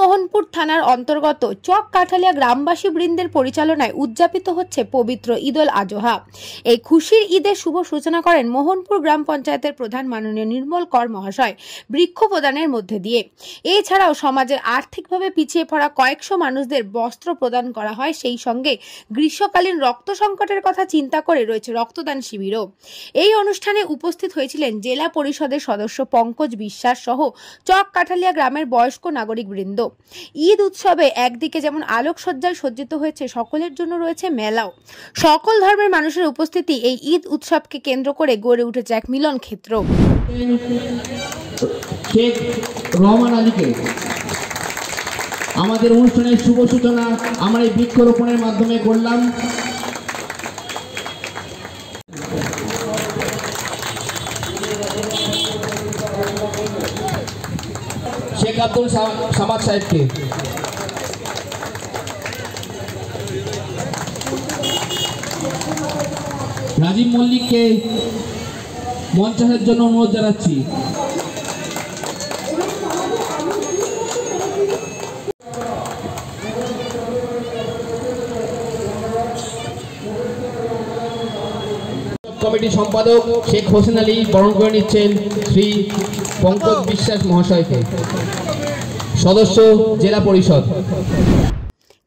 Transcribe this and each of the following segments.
মোহনপুর থানার অন্তর্গত চক কাঠালিয়া গ্রামবাসী বৃন্দের পরিচালনায় উদযাপিত হচ্ছে পবিত্র ঈদ উল আজহা। এই খুশির ঈদের শুভ সূচনা করেন মোহনপুর গ্রাম পঞ্চায়েতের প্রধান মাননীয় নির্মল কর মহাশয় বৃক্ষ প্রদানের মধ্যে দিয়ে। এছাড়াও সমাজের আর্থিকভাবে পিছিয়ে পড়া কয়েকশো মানুষদের বস্ত্র প্রদান করা হয়। সেই সঙ্গে গ্রীষ্মকালীন রক্ত সংকটের কথা চিন্তা করে রয়েছে রক্তদান শিবিরও। এই অনুষ্ঠানে উপস্থিত হয়েছিলেন জেলা পরিষদের সদস্য পঙ্কজ বিশ্বাস সহ চক কাঠালিয়া গ্রামের বয়স্ক নাগরিক বৃন্দ। ঈদ উৎসবে একদিকে যেমন আলোকসজ্জায় সজ্জিত হয়েছে, সকলের জন্য রয়েছে মেলাও। সকল ধর্মের মানুষের উপস্থিতি এই ঈদ উৎসবকে কেন্দ্র করে গড়ে উঠেছে এক মিলন ক্ষেত্র। আমাদের অনুষ্ঠানের শুভ সূচনা আমরা এই বৃক্ষরোপণের মাধ্যমে করলাম। শেখ আব্দুল সামাদ সাহেবকে রাজীব মল্লিককে মঞ্চের জন্য অনুরোধ জানাচ্ছি। কমিটি সম্পাদক শেখ হোসেন আলী বরণ করে নিচ্ছেন শ্রী পঙ্কজ বিশ্বাস মহাশয়কে, সদস্য জেলা পরিষদ।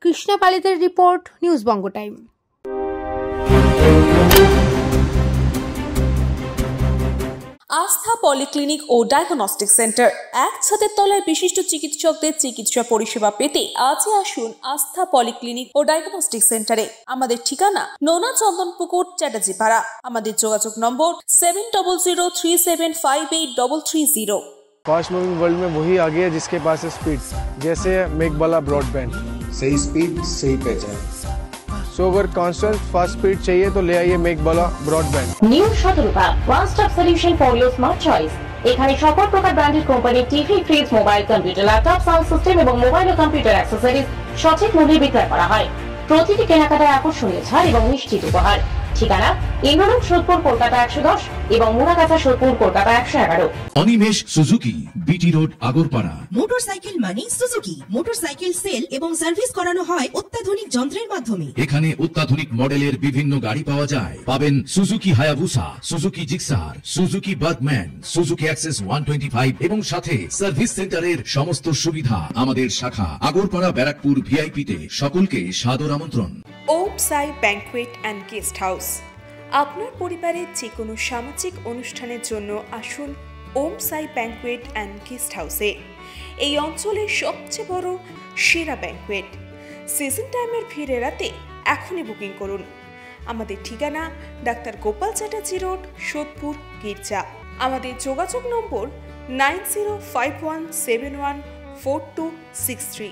কৃষ্ণা পালিতের রিপোর্ট, নিউজ বঙ্গ টাইম। আস্থা পলিক্লিনিক ও ডায়াগনস্টিক সেন্টার, এক ছাদের তলায় বিশিষ্ট চিকিৎসকদের চিকিৎসা পরিষেবা পেতে আজই আসুন আস্থা পলিক্লিনিক ও ডায়াগনস্টিক সেন্টারে। আমাদের ঠিকানা নোনা চন্দনপুকুর, চ্যাটার্জিপাড়া। আমাদের যোগাযোগ নম্বর 7003758330। फास्ट मूविंग वर्ल्ड में वही आगे है जिसके पास है स्पीड, जैसे मेघबाला ब्रॉडबैंड। सही स्पीड सही पहचान। सो अगर कांस्टेंट फास्ट स्पीड चाहिए तो ले आइए Meghbala broadband. New Shatarupa one stop solution for your smart choice. এখানে সকল প্রকার ব্র্যান্ডেড কোম্পানির TV, fridge, mobile, computer, laptop, sound system এবং মোবাইল ও কম্পিউটার অ্যাক্সেসরিজ সঠিক মূল্যে বিক্রয় করা হয়। প্রতিটি কেনাকাটায় আকর্ষণীয় ছাড় এবং নিশ্চিত উপহার। ঠিকানা ইন্দ্রনগর, সোদপুর, কলকাতা 110 এবং Muragachha, Sodepur, Kolkata 111। Animesh Suzuki, BT road, Agarpara. Motorcycle মানে সুজুকি। মোটরসাইকেল সেল এবং সার্ভিস করানো হয় অত্যাধুনিক যন্ত্রের মাধ্যমে। এখানে অত্যাধুনিক মডেলের বিভিন্ন গাড়ি পাওয়া যায়। পাবেন Suzuki Hayabusa, Suzuki Gixxer, Suzuki Bergman, Suzuki access 125 এবং সাথে সার্ভিস সেন্টারের সমস্ত সুবিধা। আমাদের শাখা আগরপাড়া, ব্যারাকপুর ভিআইপি তে। সকলকে সাদর আমন্ত্রণ। ওম সাই ব্যাংকুয়েট অ্যান্ড গেস্ট হাউস। আপনার পরিবারের যে কোনো সামাজিক অনুষ্ঠানের জন্য আসুন ওম সাই ব্যাংকুয়েট অ্যান্ড গেস্ট হাউসে। এই অঞ্চলের সবচেয়ে বড় সেরা ব্যাংকুয়েট। সিজন টাইমের ভিড় এড়াতে এখনই বুকিং করুন। আমাদের ঠিকানা ডাক্তার গোপাল চ্যাটার্জি রোড, সোদপুর, গির্জা। আমাদের যোগাযোগ নম্বর 9051714263।